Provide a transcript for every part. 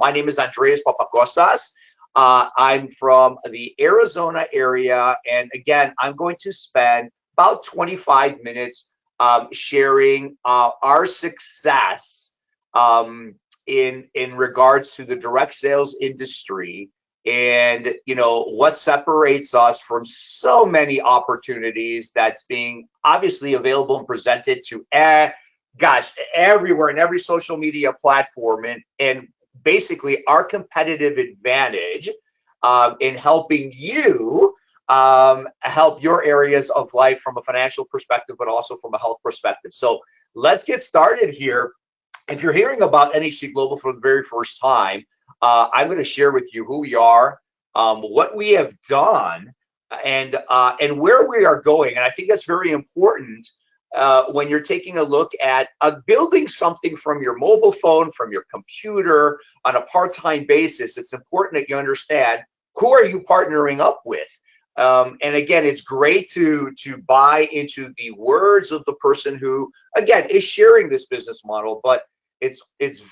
My name is Andreas Papakostas. I'm from the Arizona area, and again, I'm going to spend about 25 minutes sharing our success in regards to the direct sales industry, and what separates us from so many opportunities that's being obviously available and presented to everywhere in every social media platform, and basically our competitive advantage in helping you help your areas of life from a financial perspective, but also from a health perspective. So let's get started here. If you're hearing about NHT Global for the very first time, I'm going to share with you who we are, what we have done, and where we are going. And I think that's very important when you're taking a look at building something from your mobile phone, from your computer on a part-time basis. It's important that you understand who are you partnering up with. And again, it's great to buy into the words of the person who, again, is sharing this business model, but it's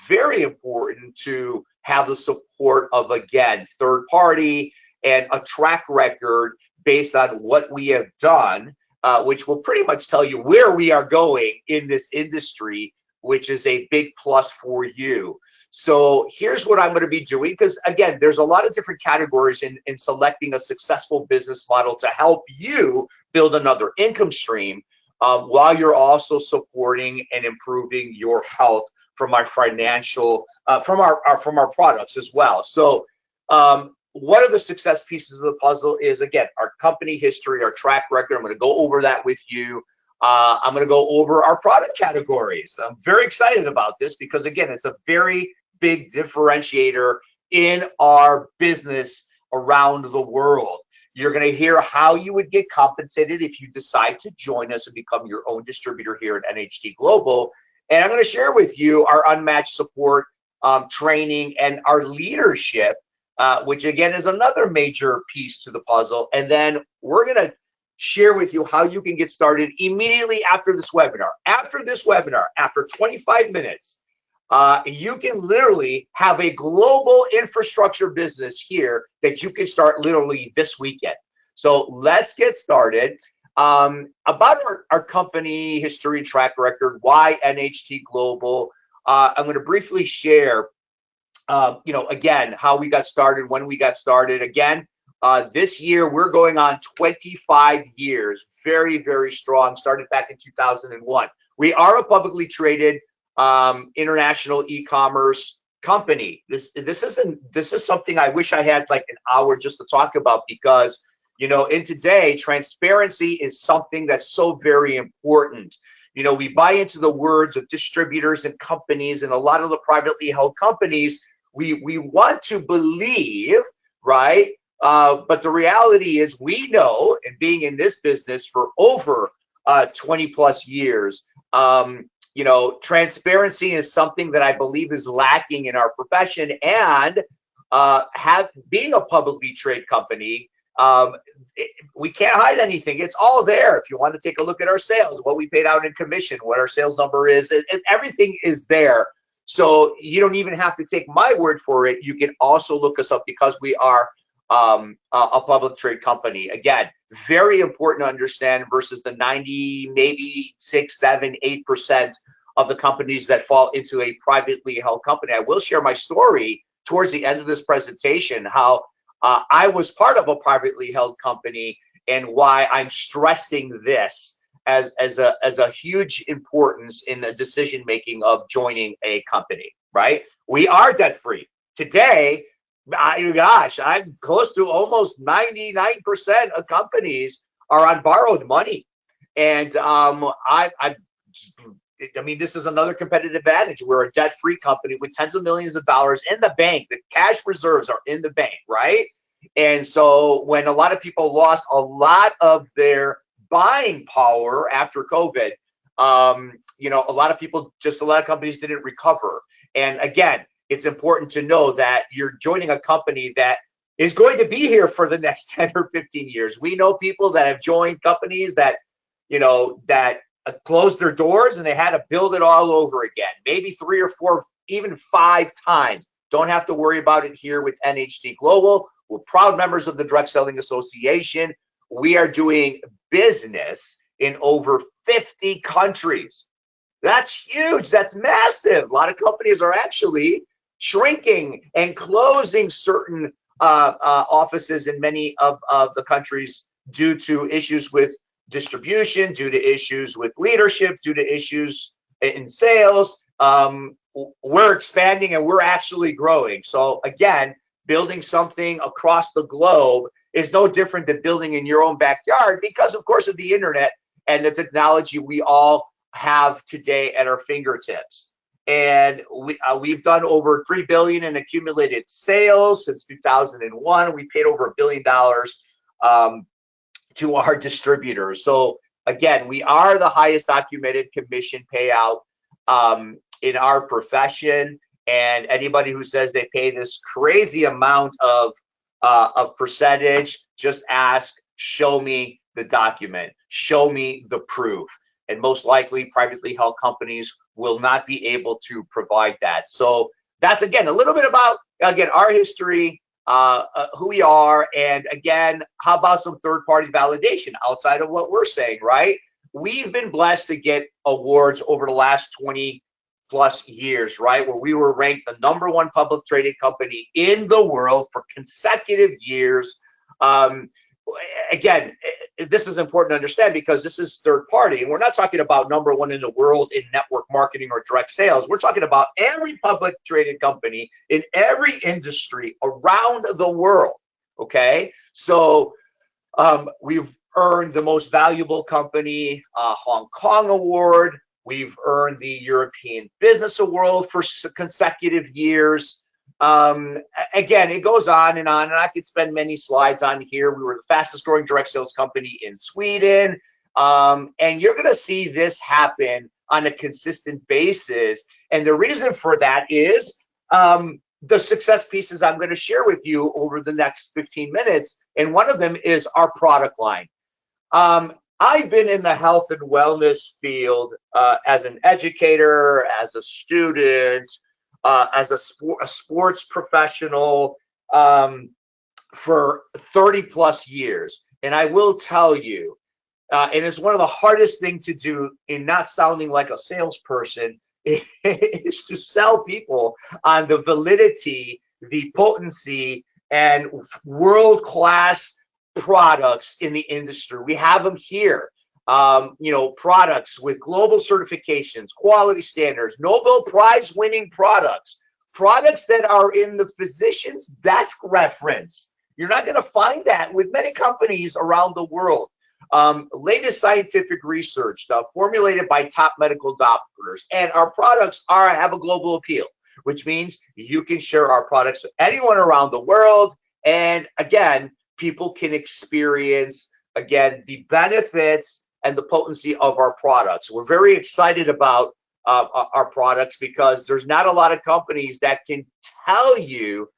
very important to have the support of, again, third party and a track record based on what we have done, which will pretty much tell you where we are going in this industry, which is a big plus for you. So here's what I'm going to be doing, because again, there's a lot of different categories in selecting a successful business model to help you build another income stream while you're also supporting and improving your health from our financial, from our products as well. So one of the success pieces of the puzzle is, again, our company history, our track record. I'm going to go over that with you. I'm going to go over our product categories. I'm very excited about this because, again, it's a very big differentiator in our business around the world. You're going to hear how you would get compensated if you decide to join us and become your own distributor here at NHT Global. And I'm going to share with you our unmatched support, training, and our leadership, which again is another major piece to the puzzle. And then we're going to share with you how you can get started immediately after this webinar. After this webinar, after 25 minutes, you can literally have a global infrastructure business here that you can start literally this weekend. So let's get started. About our company history and track record, why NHT Global. I'm going to briefly share, again, how we got started, when we got started. Again, this year we're going on 25 years, very, very strong. Started back in 2001. We are a publicly traded international e-commerce company. This is something I wish I had like an hour just to talk about, because in today, transparency is something that's so very important. We buy into the words of distributors and companies, and a lot of the privately held companies, we want to believe, right? But the reality is, we know, and being in this business for over 20 plus years, transparency is something that I believe is lacking in our profession. And being a publicly traded company, we can't hide anything. It's all there. If you want to take a look at our sales, what we paid out in commission, what our sales number is, everything is there. So you don't even have to take my word for it. You can also look us up, because we are a public trade company. Again, very important to understand versus the 90, maybe 6, 7, 8% of the companies that fall into a privately held company. I will share my story towards the end of this presentation, how I was part of a privately held company, and why I'm stressing this as a huge importance in the decision making of joining a company. Right? We are debt free today. I'm close to almost 99% of companies are on borrowed money, and I mean, this is another competitive advantage. We're a debt-free company with tens of millions of dollars in the bank. The cash reserves are in the bank, right? And so when a lot of people lost a lot of their buying power after COVID, a lot of companies didn't recover. And again, it's important to know that you're joining a company that is going to be here for the next 10 or 15 years. We know people that have joined companies that, closed their doors and they had to build it all over again, maybe 3 or 4, even 5 times. Don't have to worry about it here with NHT Global. We're proud members of the Direct Selling Association. We are doing business in over 50 countries. That's huge. That's massive. A lot of companies are actually shrinking and closing certain offices in many of the countries due to issues with distribution, due to issues with leadership, due to issues in sales. We're expanding and we're actually growing. So again, building something across the globe is no different than building in your own backyard because, of course, of the internet and the technology we all have today at our fingertips. And we've done over $3 billion in accumulated sales since 2001. We paid over $1 billion to our distributors. So again, we are the highest documented commission payout in our profession. And anybody who says they pay this crazy amount of percentage, just ask, show me the document, show me the proof. And most likely privately held companies will not be able to provide that. So that's, again, a little bit about, again, our history, who we are. And again, how about some third-party validation outside of what we're saying, right? We've been blessed to get awards over the last 20 plus years, right? Where we were ranked the #1 public traded company in the world for consecutive years. Again, this is important to understand because this is third party, and we're not talking about #1 in the world in network marketing or direct sales. We're talking about every public traded company in every industry around the world. Okay, so we've earned the most valuable company Hong Kong award. We've earned the European Business Award for consecutive years. Again, it goes on, and I could spend many slides on here. We were the fastest growing direct sales company in Sweden. And you're going to see this happen on a consistent basis. And the reason for that is the success pieces I'm going to share with you over the next 15 minutes. And one of them is our product line. I've been in the health and wellness field as an educator, as a student, as a sports professional for 30 plus years. And I will tell you, and it's one of the hardest things to do in not sounding like a salesperson is to sell people on the validity, the potency, and world-class products in the industry. We have them here. Products with global certifications, quality standards, Nobel Prize winning products that are in the physician's desk reference. You're not going to find that with many companies around the world. Latest scientific research formulated by top medical doctors, and our products have a global appeal, which means you can share our products with anyone around the world. And again, people can experience, again, the benefits and the potency of our products. We're very excited about our products because there's not a lot of companies that can tell you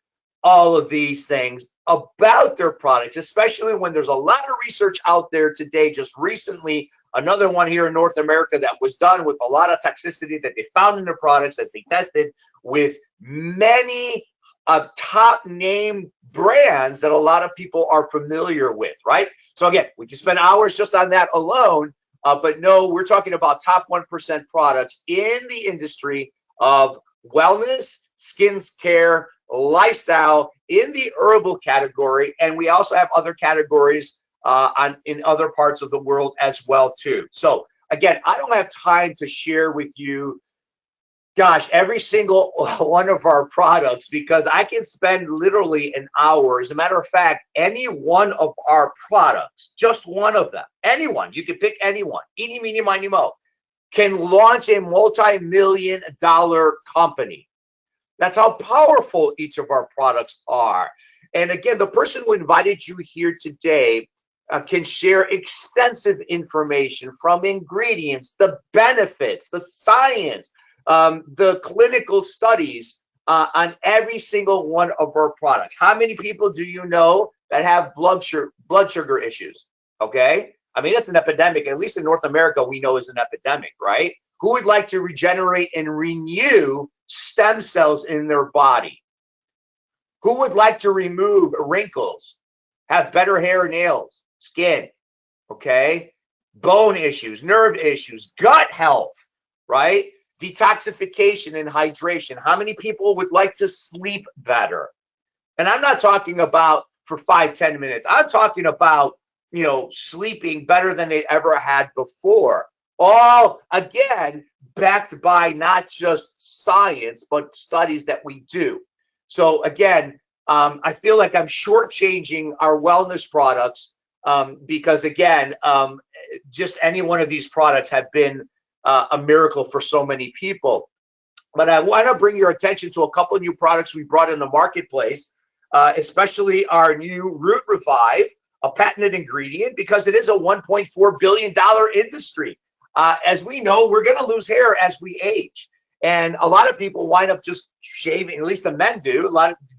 all of these things about their products, especially when there's a lot of research out there today. Just recently, another one here in North America that was done with a lot of toxicity that they found in their products as they tested with many top name brands that a lot of people are familiar with, right? So again, we can spend hours just on that alone, but no, we're talking about top 1% products in the industry of wellness, skin care, lifestyle, in the herbal category, and we also have other categories in other parts of the world as well too. So again, I don't have time to share with you, gosh, every single one of our products because I can spend literally an hour. As a matter of fact, any one of our products, just one of them, anyone, you can pick anyone, eeny, meeny, miny, mo, can launch a multi-million-dollar company. That's how powerful each of our products are. And again, the person who invited you here today can share extensive information from ingredients, the benefits, the science, the clinical studies on every single one of our products. How many people do you know that have blood sugar issues? Okay, I mean, it's an epidemic. At least in North America, we know is an epidemic, right? Who would like to regenerate and renew stem cells in their body? Who would like to remove wrinkles, have better hair, nails, skin, okay? Bone issues, nerve issues, gut health, right? Detoxification and hydration. How many people would like to sleep better? And I'm not talking about for 5-10 minutes. I'm talking about, sleeping better than they ever had before. All, again, backed by not just science, but studies that we do. So again, I feel like I'm shortchanging our wellness products because, again, just any one of these products have been a miracle for so many people. But I want to bring your attention to a couple of new products we brought in the marketplace, especially our new Root Revive, a patented ingredient, because it is a $1.4 billion industry. As we know, we're going to lose hair as we age. And a lot of people wind up just shaving, at least the men do.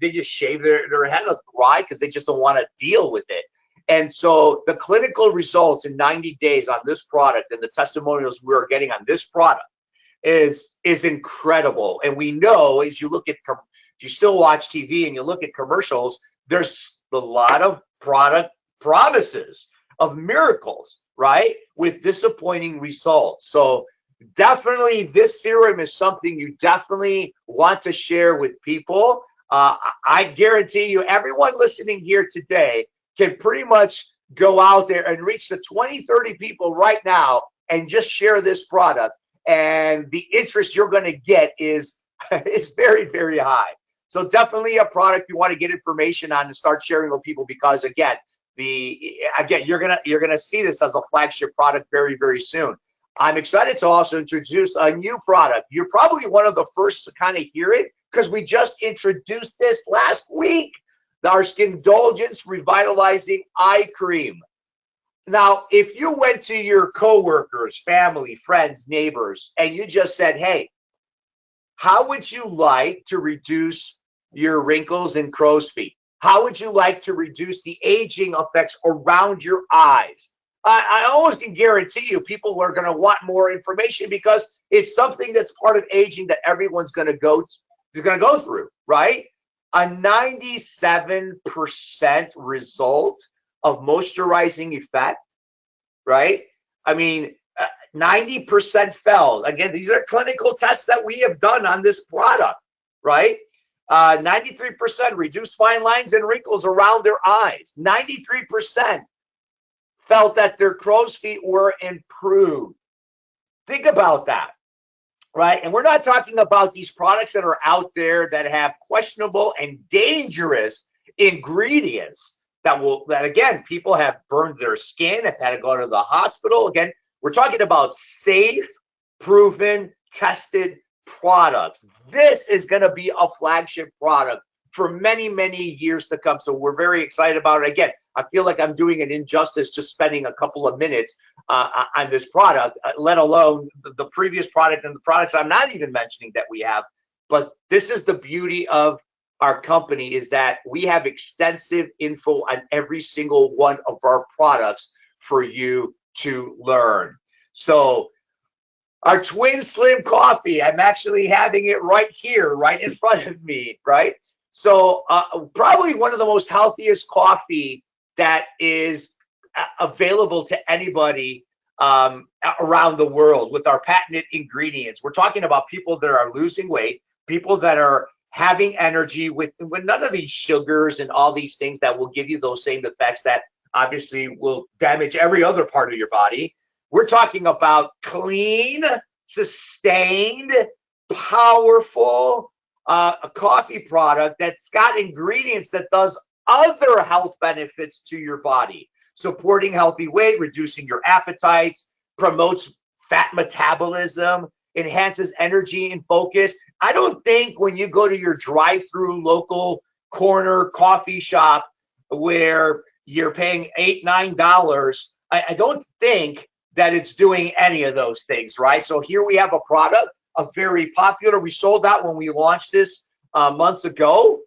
They just shave their head up dry because they just don't want to deal with it. And so the clinical results in 90 days on this product and the testimonials we're getting on this product is incredible. And we know, as you look at, if you still watch TV and you look at commercials, there's a lot of product promises of miracles, right, with disappointing results. So definitely this serum is something you definitely want to share with people. I guarantee you, everyone listening here today can pretty much go out there and reach the 20-30 people right now and just share this product. And the interest you're going to get is very, very high. So definitely a product you want to get information on and start sharing with people, because again, you're gonna see this as a flagship product very, very soon. I'm excited to also introduce a new product. You're probably one of the first to kind of hear it because we just introduced this last week. Our Skindulgence Revitalizing Eye Cream. Now, if you went to your coworkers, family, friends, neighbors, and you just said, hey, how would you like to reduce your wrinkles and crow's feet? How would you like to reduce the aging effects around your eyes? I almost can guarantee you people are going to want more information because it's something that's part of aging that everyone's going to go through, right? A 97% result of moisturizing effect, right? I mean, 90% fell. Again, these are clinical tests that we have done on this product, right? 93% reduced fine lines and wrinkles around their eyes. 93% felt that their crow's feet were improved. Think about that, right? And we're not talking about these products that are out there that have questionable and dangerous ingredients that again, people have burned their skin, have had to go to the hospital. Again, we're talking about safe, proven, tested products. This is going to be a flagship product for many, many years to come. So we're very excited about it. Again, I feel like I'm doing an injustice just spending a couple of minutes on this product, let alone the previous product and the products I'm not even mentioning that we have. But this is the beauty of our company, is that we have extensive info on every single one of our products for you to learn. So our Twin Slim Coffee, I'm actually having it right here, right in front of me, right? So probably one of the most healthiest coffee that is available to anybody around the world with our patented ingredients. We're talking about people that are losing weight, people that are having energy with none of these sugars and all these things that will give you those same effects that obviously will damage every other part of your body. We're talking about clean, sustained, powerful, a coffee product that's got ingredients that does other health benefits to your body, supporting healthy weight, reducing your appetites, promotes fat metabolism, enhances energy and focus. I don't think when you go to your drive-through local corner coffee shop where you're paying $8-9, I don't think that it's doing any of those things, right? So here we have a product, a very popular. We sold out when we launched this months ago.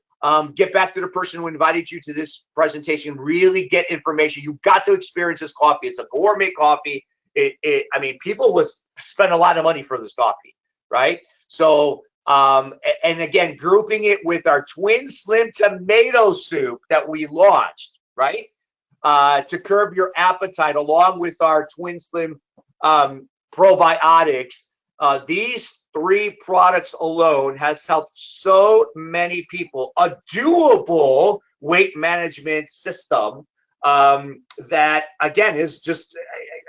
Get back to the person who invited you to this presentation. Really get information. You've got to experience this coffee. It's a gourmet coffee. I mean, people would spend a lot of money for this coffee, right? So And again, grouping it with our Twin Slim tomato soup that we launched, right? To curb your appetite, along with our Twin Slim probiotics. These three products alone has helped so many people. A doable weight management system that, again, is just,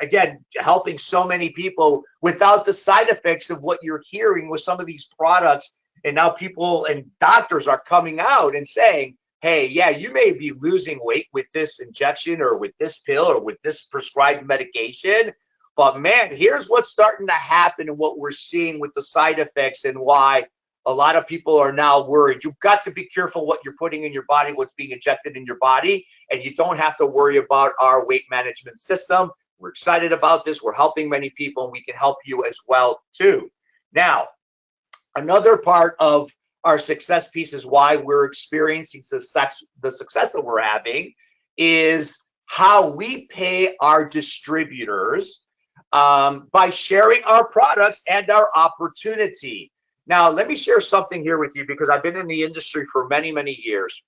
again, helping so many people without the side effects of what you're hearing with some of these products. And now people and doctors are coming out and saying, hey, yeah, you may be losing weight with this injection or with this pill or with this prescribed medication, but man, here's what's starting to happen and what we're seeing with the side effects, and why a lot of people are now worried. You've got to be careful what you're putting in your body, what's being injected in your body, and you don't have to worry about our weight management system. We're excited about this. We're helping many people, and we can help you as well too. Now, another part of our success piece is why we're experiencing the success that we're having is how we pay our distributors by sharing our products and our opportunity. Now, let me share something here with you, because I've been in the industry for many, many years.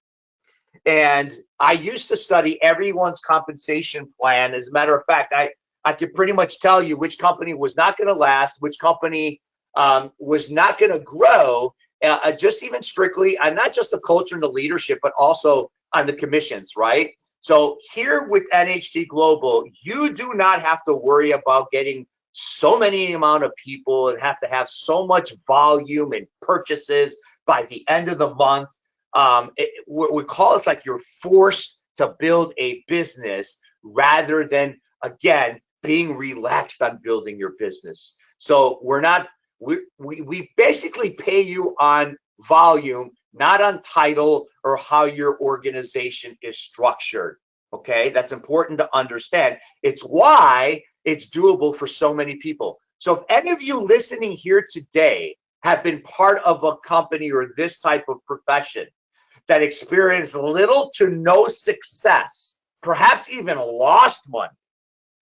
And I used to study everyone's compensation plan. As a matter of fact, I could pretty much tell you which company was not going to last, which company was not going to grow, just even strictly, and not just the culture and the leadership, but also on the commissions, right? So here with NHT Global, you do not have to worry about getting so many amount of people and have to have so much volume and purchases by the end of the month. We call it like you're forced to build a business rather than, again, being relaxed on building your business. So we basically pay you on volume, not on title or how your organization is structured. Okay, that's important to understand. It's why it's doable for so many people. So if any of you listening here today have been part of a company or this type of profession that experienced little to no success, perhaps even lost money,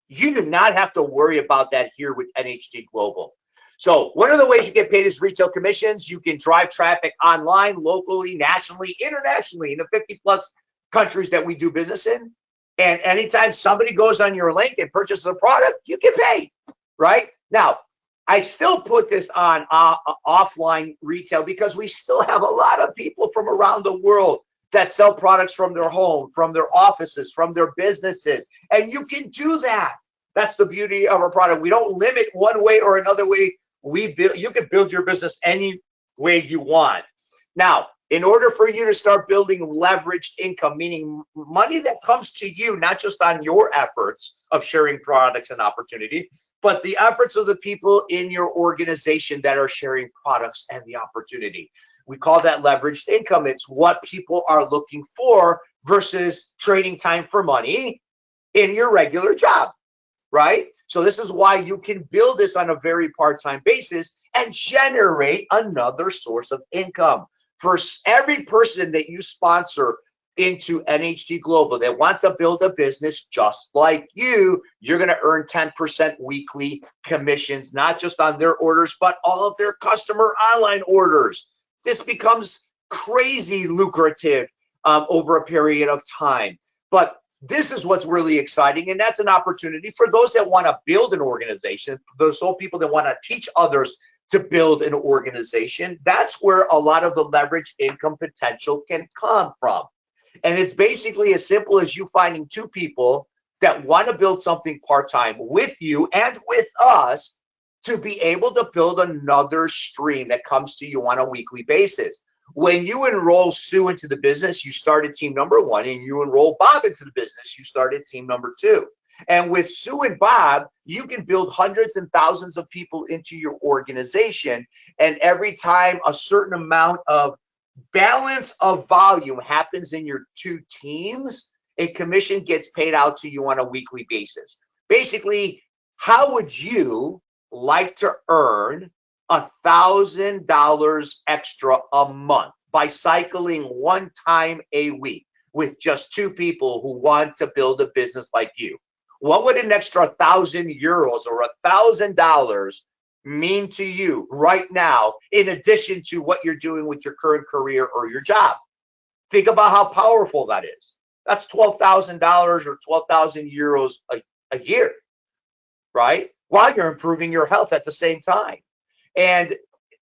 you do not have to worry about that here with NHT Global. So one of the ways you get paid is retail commissions. You can drive traffic online, locally, nationally, internationally, in the 50 plus countries that we do business in. And anytime somebody goes on your link and purchases a product, you get paid, right? Now, I still put this on offline retail because we still have a lot of people from around the world that sell products from their home, from their offices, from their businesses. And you can do that. That's the beauty of our product. We don't limit one way or another way. You can build your business any way you want. Now, in order for you to start building leveraged income, meaning money that comes to you, not just on your efforts of sharing products and opportunity, but the efforts of the people in your organization that are sharing products and the opportunity. We call that leveraged income. It's what people are looking for versus trading time for money in your regular job, right? So this is why you can build this on a very part-time basis and generate another source of income. For every person that you sponsor into NHT Global that wants to build a business just like you, you're going to earn 10% weekly commissions, not just on their orders, but all of their customer online orders. This becomes crazy lucrative over a period of time. But this is what's really exciting, and that's an opportunity for those that want to build an organization, those people that want to teach others to build an organization. That's where a lot of the leverage income potential can come from. And it's basically as simple as you finding two people that want to build something part-time with you and with us to be able to build another stream that comes to you on a weekly basis. When you enroll Sue into the business, you started team number one, and you enroll Bob into the business, you started team number two. And with Sue and Bob, you can build hundreds and thousands of people into your organization. And every time a certain amount of balance of volume happens in your two teams, a commission gets paid out to you on a weekly basis. Basically, how would you like to earn $1,000 extra a month by cycling one time a week with just two people who want to build a business like you? What would an extra 1,000 euros or $1,000 mean to you right now, in addition to what you're doing with your current career or your job? Think about how powerful that is. That's $12,000 or 12,000 euros a year, right? While you're improving your health at the same time. And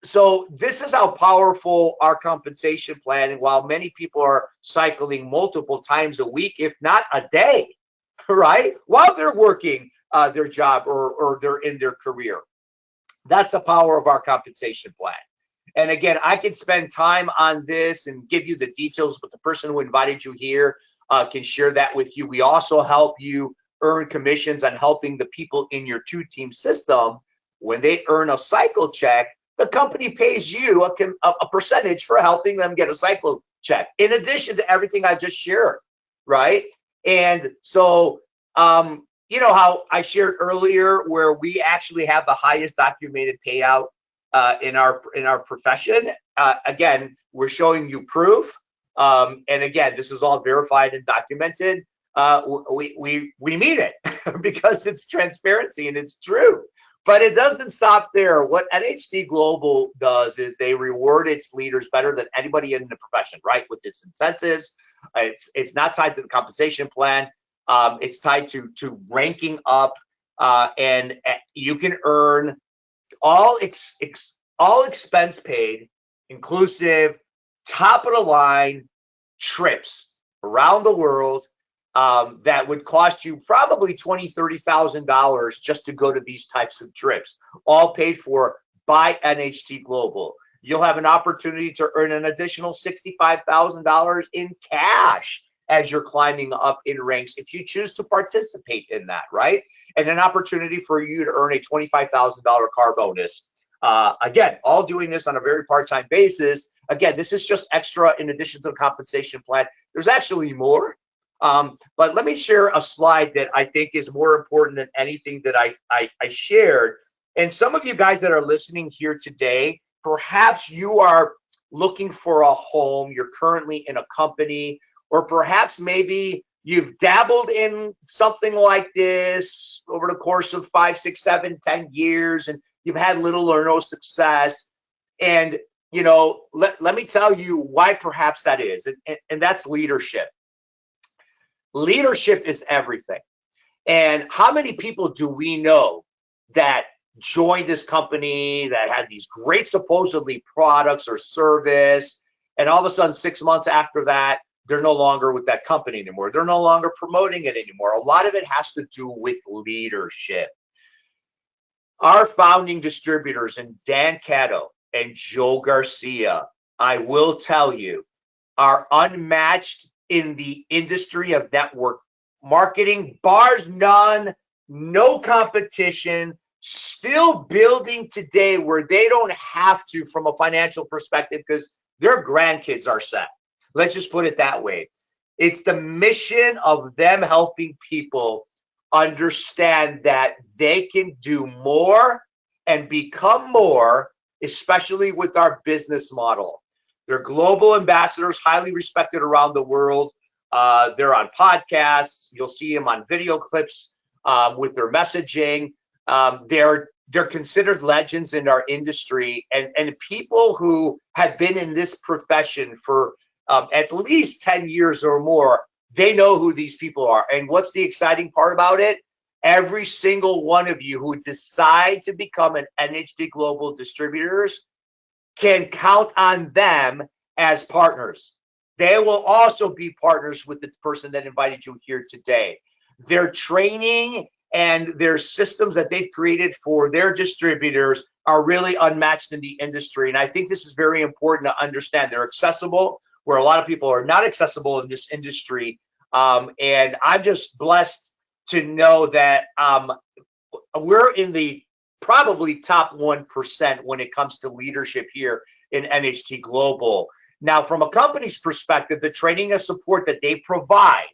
so this is how powerful our compensation plan, and while many people are cycling multiple times a week, if not a day, right, while they're working their job or they're in their career. That's the power of our compensation plan. And again, I can spend time on this and give you the details, but the person who invited you here can share that with you. We also help you earn commissions on helping the people in your two-team system. When they earn a cycle check, the company pays you a percentage for helping them get a cycle check, in addition to everything I just shared, right? And so, you know how I shared earlier where we actually have the highest documented payout in our profession. Again, we're showing you proof. And again, this is all verified and documented. We mean it because it's transparency and it's true. But it doesn't stop there. What NHT Global does is they reward its leaders better than anybody in the profession, right? With its incentives. It's not tied to the compensation plan. It's tied to ranking up, and you can earn all expense paid, inclusive, top of the line trips around the world that would cost you probably $20,000-$30,000 just to go to these types of trips, all paid for by NHT Global. You'll have an opportunity to earn an additional $65,000 in cash as you're climbing up in ranks if you choose to participate in that, right? And an opportunity for you to earn a $25,000 car bonus. Again, all doing this on a very part-time basis. Again, this is just extra in addition to the compensation plan. There's actually more. But let me share a slide that I think is more important than anything that I shared. And some of you guys that are listening here today, perhaps you are looking for a home. You're currently in a company, or perhaps maybe you've dabbled in something like this over the course of 5, 6, 7, 10 years, and you've had little or no success. And, you know, let me tell you why perhaps that is. And that's leadership. Leadership is everything. And how many people do we know that joined this company that had these great supposedly products or service, and all of a sudden 6 months after that, they're no longer with that company anymore. They're no longer promoting it anymore. A lot of it has to do with leadership. Our founding distributors, and Dan Cato and Joe Garcia, I will tell you, are unmatched in the industry of network marketing, bars none, no competition, still building today where they don't have to from a financial perspective because their grandkids are set. Let's just put it that way. It's the mission of them helping people understand that they can do more and become more, especially with our business model. They're global ambassadors, highly respected around the world. They're on podcasts. You'll see them on video clips with their messaging. They're considered legends in our industry, and people who have been in this profession for at least 10 years or more, they know who these people are. And what's the exciting part about it? Every single one of you who decide to become an NHT Global Distributors can count on them as partners. They will also be partners with the person that invited you here today. Their training and their systems that they've created for their distributors are really unmatched in the industry. And I think this is very important to understand. They're accessible where a lot of people are not accessible in this industry. And I'm just blessed to know that we're in the probably top 1% when it comes to leadership here in NHT Global. Now, from a company's perspective, the training and support that they provide,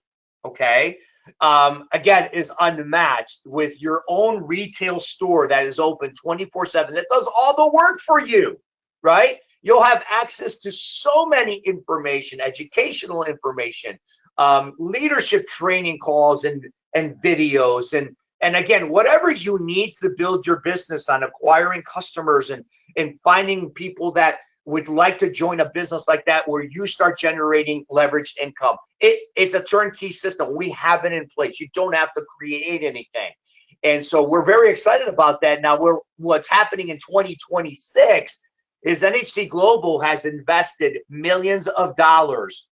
okay, again, is unmatched with your own retail store that is open 24/7. That does all the work for you, right? You'll have access to so many information, educational information, leadership training calls and videos, And again, whatever you need to build your business on acquiring customers and finding people that would like to join a business like that where you start generating leveraged income. It's a turnkey system. We have it in place. You don't have to create anything. And so we're very excited about that. Now, what's happening in 2026 is NHT Global has invested millions of dollars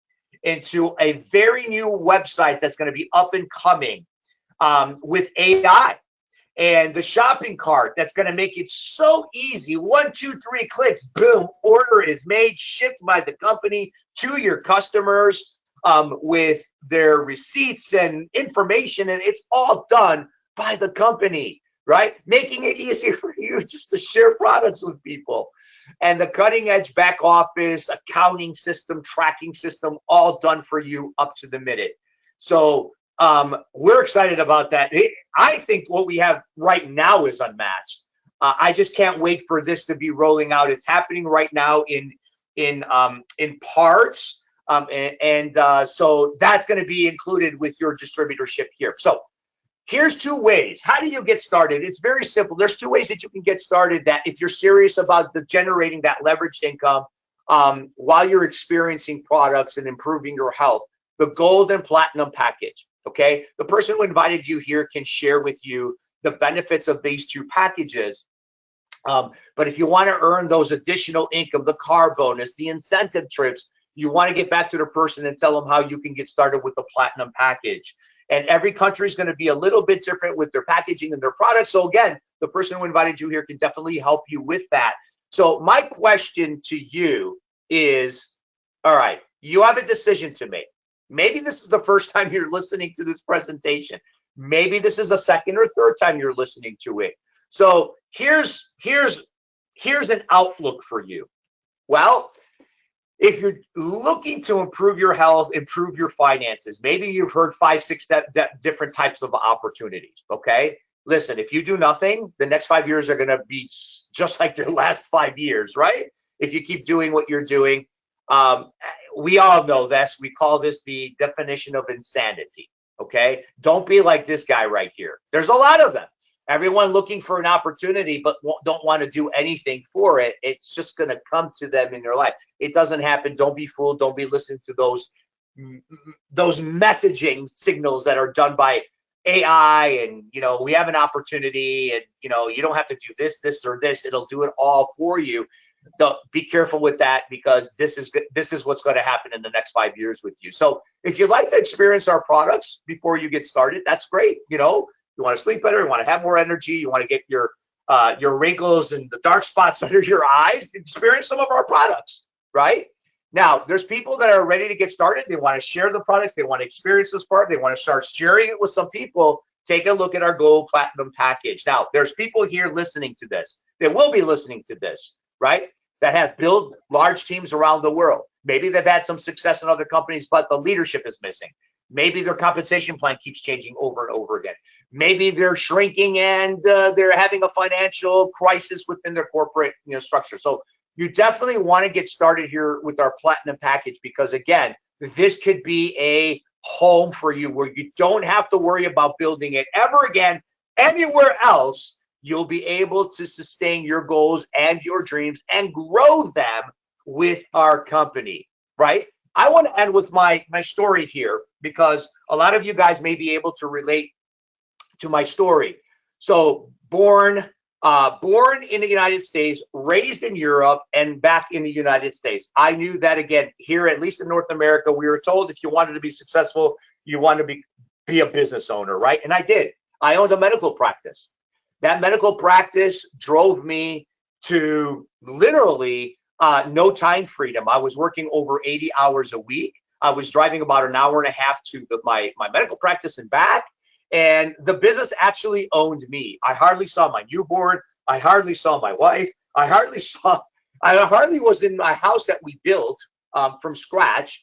into a very new website that's going to be up and coming with AI. And the shopping cart that's going to make it so easy. 1, 2, 3 clicks, boom, order is made, shipped by the company to your customers with their receipts and information. And it's all done by the company, right? Making it easier for you just to share products with people. And the cutting edge back office, accounting system, tracking system, all done for you up to the minute. So we're excited about that. I think what we have right now is unmatched. I just can't wait for this to be rolling out. It's happening right now in parts, so that's going to be included with your distributorship here. So here's 2 ways. How do you get started? It's very simple. There's 2 ways that you can get started that if you're serious about generating that leveraged income while you're experiencing products and improving your health. The gold and platinum package. Okay, the person who invited you here can share with you the benefits of these 2 packages. But if you want to earn those additional income, the car bonus, the incentive trips, you want to get back to the person and tell them how you can get started with the platinum package. And every country is going to be a little bit different with their packaging and their products. So again, the person who invited you here can definitely help you with that. So my question to you is, all right, you have a decision to make. Maybe this is the first time you're listening to this presentation. Maybe this is a second or third time you're listening to it. So here's an outlook for you. Well, if you're looking to improve your health, improve your finances, maybe you've heard 5, 6 different types of opportunities. Okay, listen, if you do nothing, the next 5 years are going to be just like your last 5 years, right? If you keep doing what you're doing. We all know this. We call this the definition of insanity. Okay, don't be like this guy right here. There's a lot of them. Everyone looking for an opportunity but don't want to do anything for it. It's just going to come to them in their life. It doesn't happen. Don't be fooled. Don't be listening to those messaging signals that are done by AI and, we have an opportunity and, you don't have to do this or this. It'll do it all for you. Be careful with that because this is what's going to happen in the next 5 years with you. So if you'd like to experience our products before you get started, that's great. You want to sleep better, you want to have more energy, you want to get your wrinkles and the dark spots under your eyes, experience some of our products, right? Now, there's people that are ready to get started. They want to share the products. They want to experience this part. They want to start sharing it with some people. Take a look at our gold platinum package. Now, there's people here listening to this. They will be listening to this, right? That have built large teams around the world. Maybe they've had some success in other companies, but the leadership is missing. Maybe their compensation plan keeps changing over and over again. Maybe they're shrinking and they're having a financial crisis within their corporate structure. So you definitely want to get started here with our platinum package because, again, this could be a home for you where you don't have to worry about building it ever again anywhere else. You'll be able to sustain your goals and your dreams and grow them with our company, right? I want to end with my story here because a lot of you guys may be able to relate to my story. So born in the United States, raised in Europe, and back in the United States. I knew that, again, here, at least in North America, we were told if you wanted to be successful, you wanted to be a business owner, right? And I did. I owned a medical practice. That medical practice drove me to literally no time freedom. I was working over 80 hours a week. I was driving about an hour and a half to my medical practice and back. And the business actually owned me. I hardly saw my newborn. I hardly saw my wife. I hardly was in my house that we built from scratch.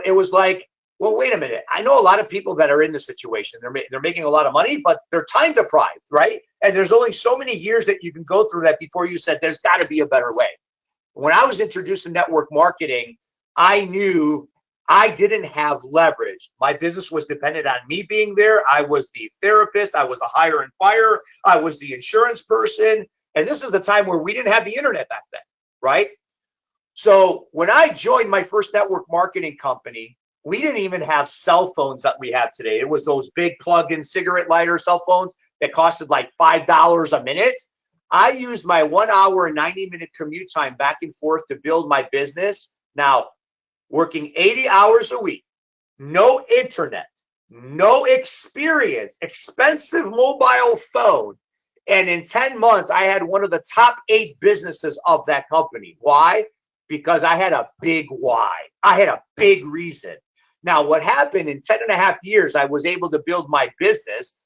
It was like, well, wait a minute. I know a lot of people that are in this situation. They're making a lot of money, but they're time deprived, right? And there's only so many years that you can go through that before you said, there's got to be a better way. When I was introduced to network marketing, I knew I didn't have leverage. My business was dependent on me being there. I was the therapist. I was the hire and fire. I was the insurance person. And this is the time where we didn't have the internet back then, right? So when I joined my first network marketing company, we didn't even have cell phones that we have today. It was those big plug-in cigarette lighter cell phones that costed like $5 a minute. I used my 1 hour and 90-minute commute time back and forth to build my business. Now, working 80 hours a week, no internet, no experience, expensive mobile phone. And in 10 months, I had one of the top 8 businesses of that company. Why? Because I had a big why. I had a big reason. Now, what happened in 10 and a half years, I was able to build my business,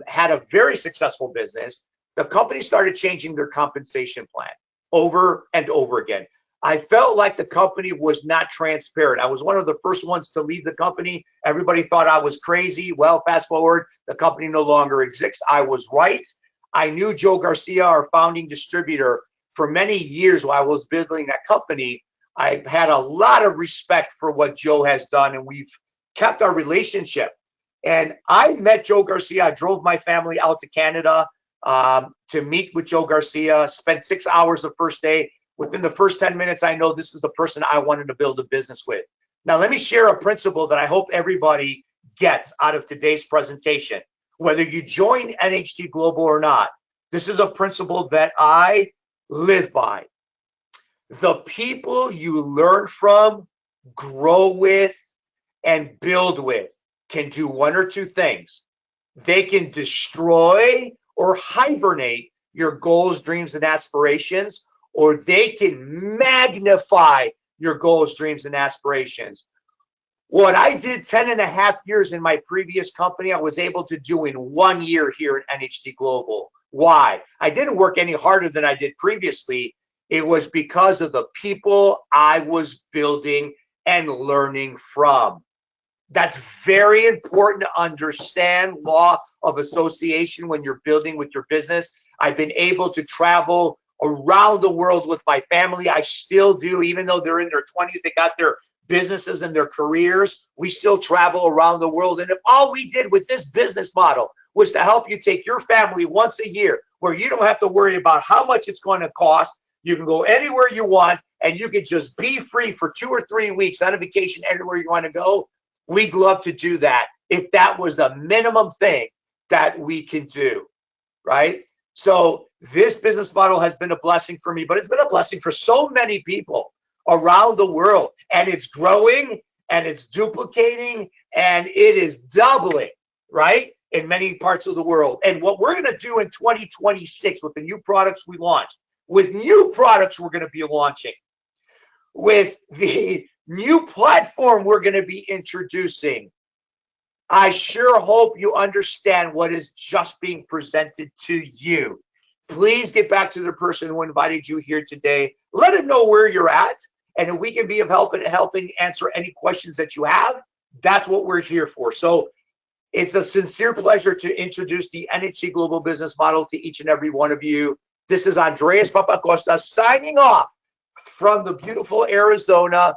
had a very successful business. The company started changing their compensation plan over and over again. I felt like the company was not transparent. I was one of the first ones to leave the company. Everybody thought I was crazy. Well, fast forward, the company no longer exists. I was right. I knew Joe Garcia, our founding distributor, for many years while I was building that company. I've had a lot of respect for what Joe has done, and we've kept our relationship. And I met Joe Garcia. I drove my family out to Canada to meet with Joe Garcia, spent 6 hours the first day. Within the first 10 minutes, I know this is the person I wanted to build a business with. Now, let me share a principle that I hope everybody gets out of today's presentation. Whether you join NHT Global or not, this is a principle that I live by. The people you learn from, grow with, and build with can do one or two things. They can destroy or hibernate your goals, dreams, and aspirations, or they can magnify your goals, dreams, and aspirations. What I did 10 and a half years in my previous company, I was able to do in 1 year here at NHT Global. Why? I didn't work any harder than I did previously. It was because of the people I was building and learning from. That's very important to understand law of association when you're building with your business. I've been able to travel around the world with my family. I still do, even though they're in their 20s, they got their businesses and their careers. We still travel around the world. And if all we did with this business model was to help you take your family once a year, where you don't have to worry about how much it's going to cost, you can go anywhere you want, and you can just be free for 2 or 3 weeks on a vacation anywhere you want to go, we'd love to do that if that was the minimum thing that we can do, right? So this business model has been a blessing for me, but it's been a blessing for so many people around the world, and it's growing and it's duplicating and it is doubling, right, in many parts of the world. And what we're going to do in 2026 with the new products we launched, with new products we're going to be launching, with the new platform we're going to be introducing, I sure hope you understand what is just being presented to you. Please get back to the person who invited you here today. Let him know where you're at. And if we can be of help in helping answer any questions that you have, that's what we're here for. So it's a sincere pleasure to introduce the NHT Global Business Model to each and every one of you. This is Andreas Papacosta signing off from the beautiful Arizona.